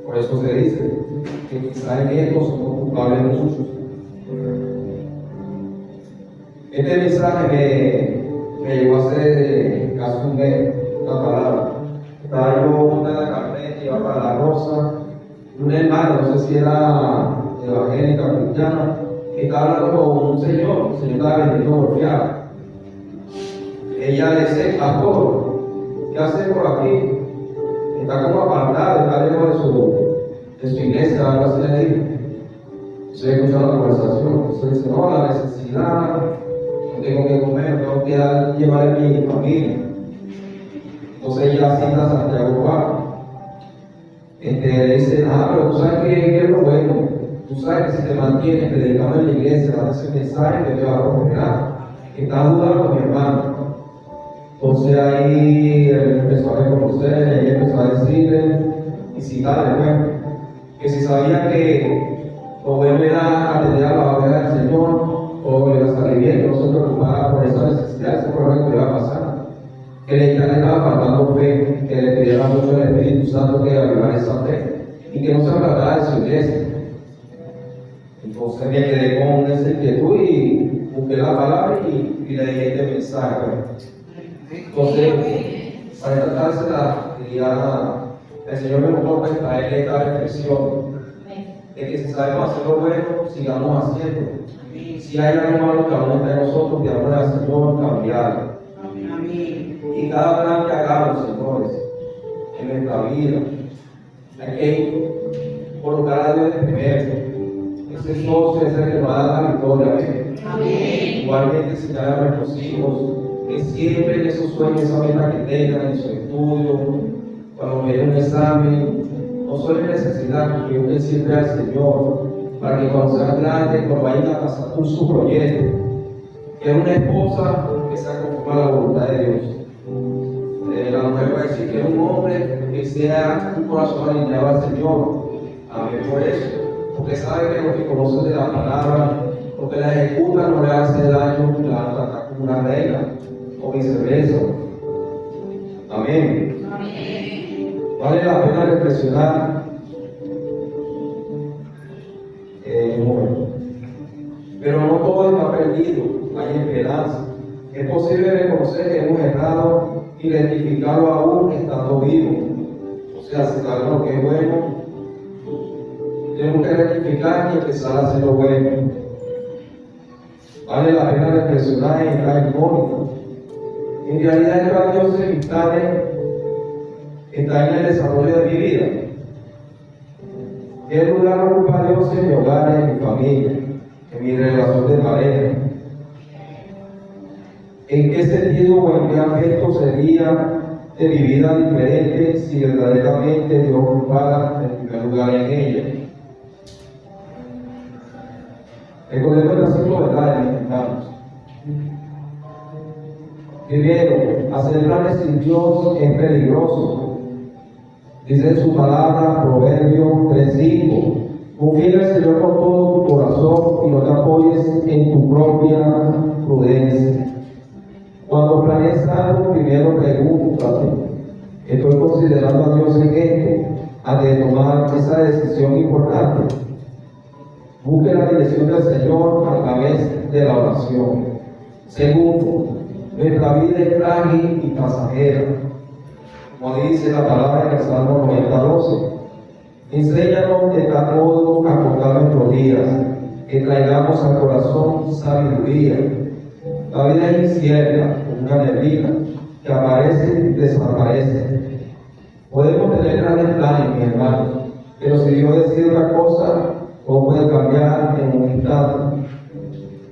Por eso se dice que quizá en esto somos culpables muchos. Este mensaje me llegó a hacer casi un mes, una palabra. Estaba yo en la carpeta, iba para la Rosa, una hermana, no sé si era evangélica o cristiana, que estaba hablando con un señor estaba vendiendo golpeada. Ella le dice, pastor, ¿qué hace por aquí? Está como apartada, está lejos de su iglesia, algo así le digo. Estoy escuchando la conversación. Entonces dice, no, la necesidad, no tengo que comer, tengo que llevar a mi familia. Entonces ella cita a Santiago 4. Le dice, pero tú sabes que es lo bueno. Tú sabes que si te mantienes predicando en la iglesia, das ese mensaje que te va a prosperar. Estás dudando, mi hermano. Entonces ahí él empezó a reconocer, ella empezó a decirle, y citarle, bueno, que si sabía que o bueno era atender a la obra del Señor, o le iba a salir bien, que no se preocupara por esa necesidad, ese problema que le iba a pasar. Que le estaba faltando fe, que le pidiera mucho el Espíritu Santo que avivara esa fe, y que no se apartara de su iglesia. Entonces me quedé con esa inquietud y busqué la palabra y le dije este mensaje. Entonces, para esta tarde el Señor me mostró a él esta reflexión de que si sabemos hacer lo bueno, sigamos haciendo. Si hay algo malo que aún está en nosotros, pidamos al Señor cambiarlo. Y cada plan que hagamos, señores, en nuestra vida, hay que colocar a Dios de primero. Ese socio es el que nos da la victoria. Amén. Igualmente enseñar a nuestros hijos que siempre en esos sueños, esa meta que tengan en su estudio, cuando me den un examen, no solo en necesidad, que busquen siempre al Señor, para que cuando sean grandes, cuando vayan a pasar por su proyecto, que es una esposa que sea conforme a la voluntad de Dios. La mujer va a decir que es un hombre que sea un corazón alineado al Señor. Amén por eso. Porque sabe que los que conocen de la palabra, lo que la ejecutan no le hace daño, la van a tratar como una reina, o viceversa. Amén. Vale la pena reflexionar un momento. Pero no todo está perdido, hay esperanza. Es posible reconocer que hemos errado, identificarlo aún estando vivo. O sea, si sabemos lo que es bueno, eficaz y empezar a hacer lo bueno. Vale la pena reflexionar en esta incógnita. En realidad, el Dios de mis planes está en el desarrollo de mi vida. ¿Qué lugar ocupa Dios en mi hogar, en mi familia, en mi relación de pareja? ¿En qué sentido o en qué aspecto sería de mi vida diferente si verdaderamente Dios ocupara el primer lugar en ella? Recordemos estas 5 verdades, mis hermanos. Primero, hacer planes sin Dios es peligroso. Dice en su palabra, Proverbios 3:5: confía en el Señor con todo tu corazón y no te apoyes en tu propia prudencia. Cuando planees algo, primero pregúntate: ¿estoy considerando a Dios en esto antes de tomar esa decisión importante? Busque la dirección del Señor a través de la oración. Segundo, nuestra vida es frágil y pasajera, como dice la palabra en el Salmo 90:12. Enséñanos de tal modo a contar nuestros días, que traigamos al corazón sabiduría. La vida es incierta, como una neblina, que aparece y desaparece. Podemos tener grandes planes, mis hermanos, pero si Dios decide una cosa, todo puede cambiar en un instante.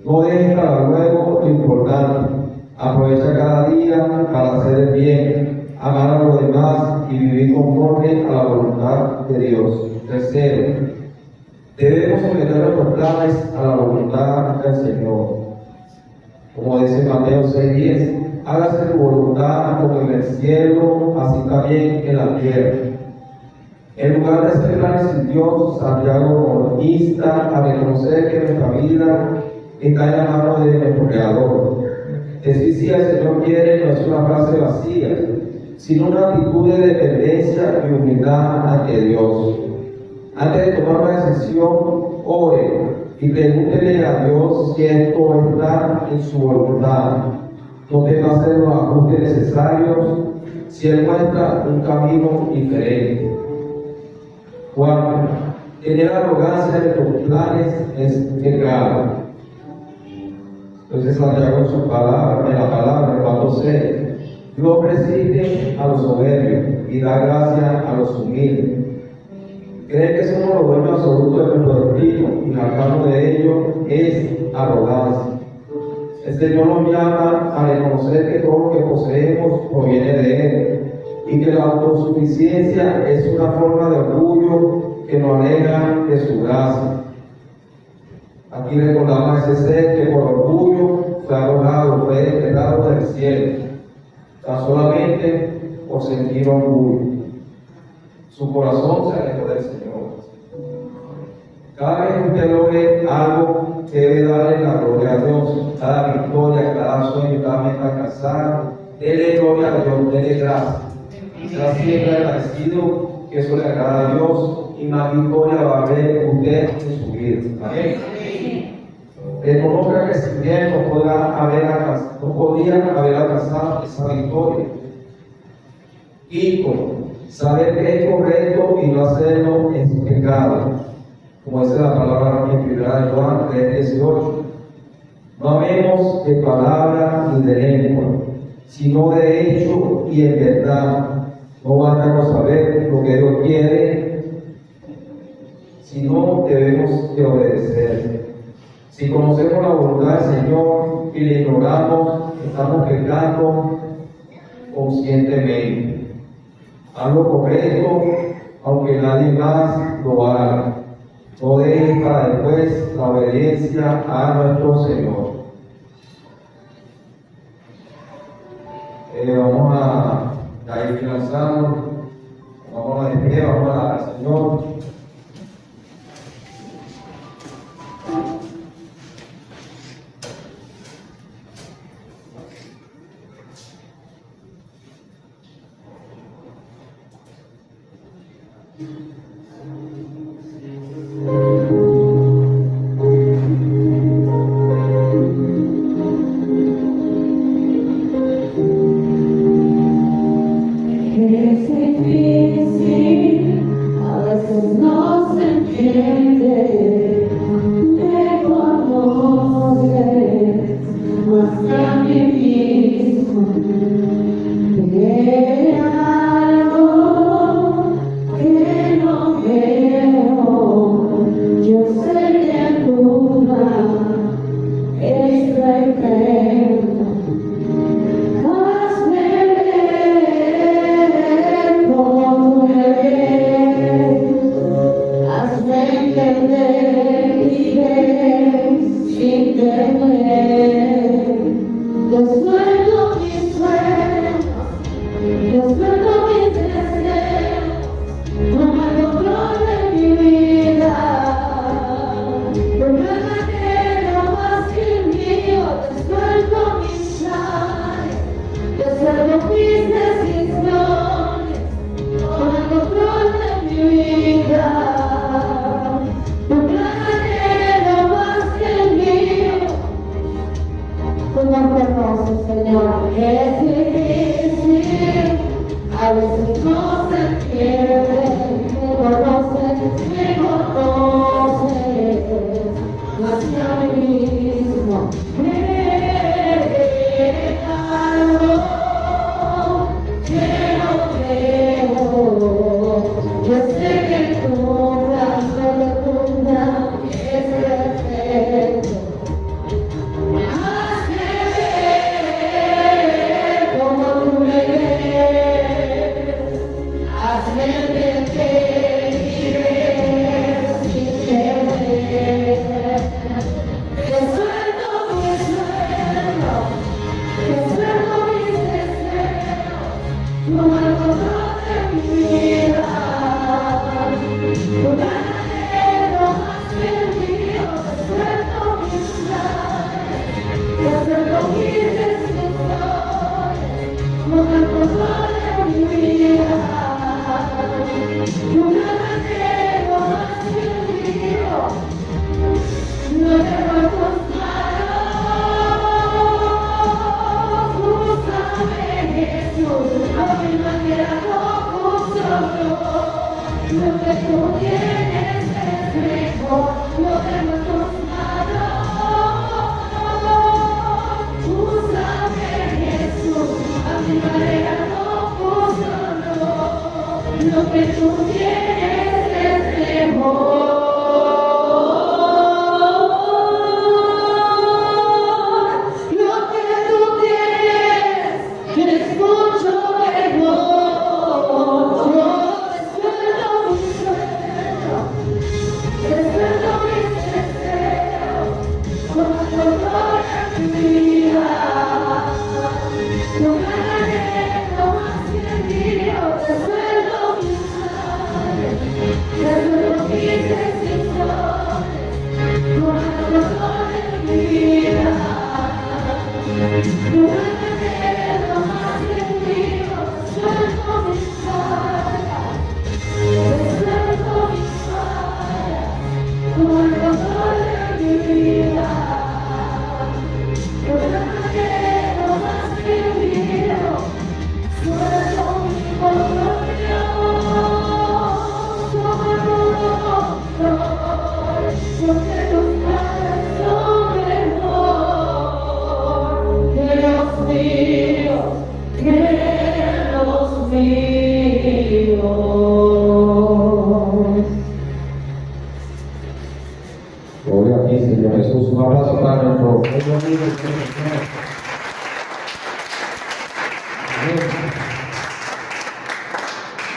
No dejes para luego lo importante. Aprovecha cada día para hacer el bien, amar a los demás y vivir conforme a la voluntad de Dios. Tercero, debemos someter nuestros planes a la voluntad del Señor. Como dice Mateo 6:10, hágase tu voluntad como en el cielo, así también en la tierra. En lugar de hacer planes sin Dios, Santiago nos insta a reconocer que nuestra vida está en la mano de nuestro Creador. Decir sí al Señor quiere no es una frase vacía, sino una actitud de dependencia y humildad ante Dios. Antes de tomar una decisión, ore y pregúntele a Dios si esto está en su voluntad. No teme hacer los ajustes necesarios si Él muestra un camino diferente. Cuarto, tener arrogancia de tus planes es pecado. Entonces Santiago en su palabra, en la palabra, en 4:6, Dios resiste a los soberbios y da gracia a los humildes. Creen que somos los dueños absolutos de nuestro destino y la causa de ello es arrogancia. El Señor nos llama a reconocer que todo lo que poseemos proviene de Él y que la autosuficiencia es una forma de orgullo que nos aleja de su gracia. Aquí recordamos a ese ser que por orgullo fue arrojado, fue desterrado del cielo, tan solamente por sentir orgullo. Su corazón se alejó del Señor. Cada vez que usted logre algo, debe darle la gloria a Dios. Cada victoria, cada sueño, cada meta alcanzada, dele gloria a Dios, dele gracias. Será siempre agradecido, que eso le agrada a Dios y más victoria va a haber usted en su vida. Amén. Reconozca que sin Él no podía haber alcanzado esa victoria. Quinto, saber que es correcto y no hacerlo es pecado. Como dice la palabra en 1 Juan 3:18. No amemos de palabra ni de lengua, sino de hecho y en verdad. No basta con saber lo que Dios quiere, sino debemos de obedecer. Si conocemos la voluntad del Señor y le ignoramos, estamos pecando conscientemente. Haz lo correcto, aunque nadie más lo haga. No dejes para después la obediencia a nuestro Señor. Vamos a ir finalizando. Vamos a despedir, vamos a dar al Señor. Es difícil, a veces no se entiende. Gloria a ti, Señor Jesús. Un aplauso para nuestro amigo.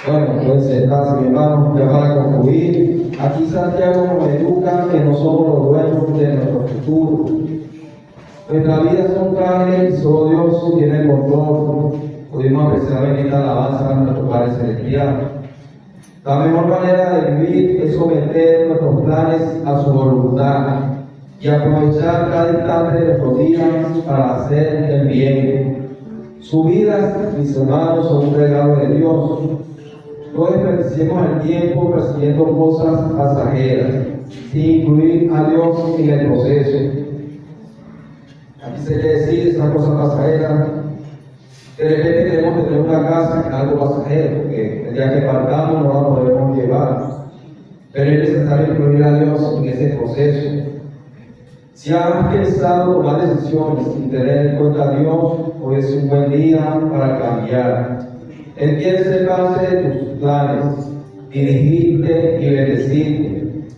Bueno, pues sentarse, mi hermano, ya para concluir. Aquí Santiago nos educa que no somos los dueños de nuestro futuro. Nuestras vidas son frágiles y solo Dios tiene el control. Pudimos apreciar la bendita alabanza a nuestro Padre Celestial. La mejor manera de vivir es someter nuestros planes a su voluntad y aprovechar cada instante de nuestros días para hacer el bien. Sus vidas, mis hermanos, son un regalo de Dios. No desperdiciemos el tiempo persiguiendo cosas pasajeras, sin incluir a Dios en el proceso. Aquí se quiere decir esas cosas pasajeras. De repente queremos tener una casa, algo pasajero, porque el día que partamos no la podemos llevar. Pero es necesario incluir a Dios en ese proceso. Si has pensado tomar decisiones sin tener en cuenta a Dios, hoy es un buen día para cambiar. Él quiere ser parte de tus planes, dirigirte y bendecirte.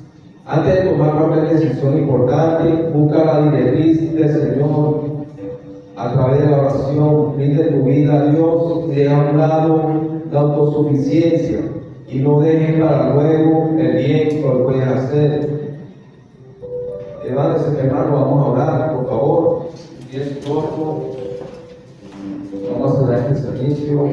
Antes de tomar cualquier decisión importante, busca la directriz del Señor. A través de la oración, rinde tu vida a Dios y deja a un lado la autosuficiencia y no dejes para luego el bien que lo puedes hacer. Levántese, hermano, vamos a orar, por favor. Si es corto, vamos a dar este servicio.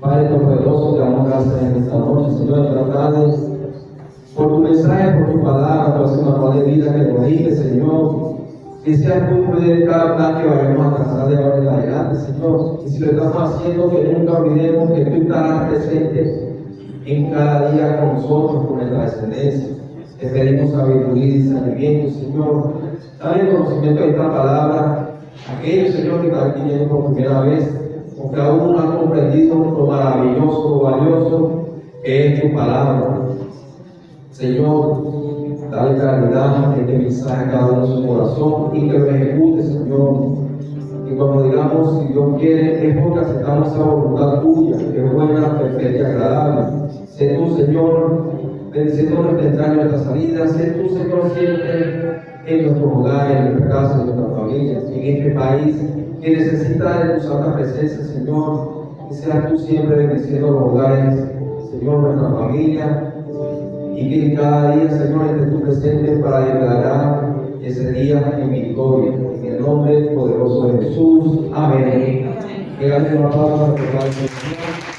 Padre Todopoderoso, te damos gracias en esta noche, Señor, en esta tarde, por tu mensaje, por tu palabra, por esa manual de vida que nos diste, Señor. Que sea muy de cada plan que vayamos a trazar de ahora en adelante, Señor. Y si lo estamos haciendo, que nunca olvidemos que tú estarás presente en cada día con nosotros, con nuestra descendencia. Te pedimos sabiduría y discernimiento, Señor. Dale el conocimiento de esta palabra a aquellos, Señor, que están viniendo por primera vez, porque aún no han comprendido lo maravilloso, lo valioso que es tu palabra. Señor, dale claridad este mensaje a cada uno de su corazón y que lo ejecute, Señor. Y cuando digamos, si Dios quiere, es porque aceptamos esa voluntad tuya, que es buena, perfecta y agradable. Sé tú, Señor, bendiciendo nuestra entrada y nuestra salida. Sé tú, Señor, siempre en nuestros hogares, en nuestra casa, en nuestras familias, en este país que necesita de tu santa presencia, Señor. Y seas tú siempre bendiciendo los hogares, Señor, nuestra familia. Y que cada día, Señor, estés tú presente para declarar ese día en victoria. En el nombre poderoso de Jesús. Amén. Que alguien una palabra que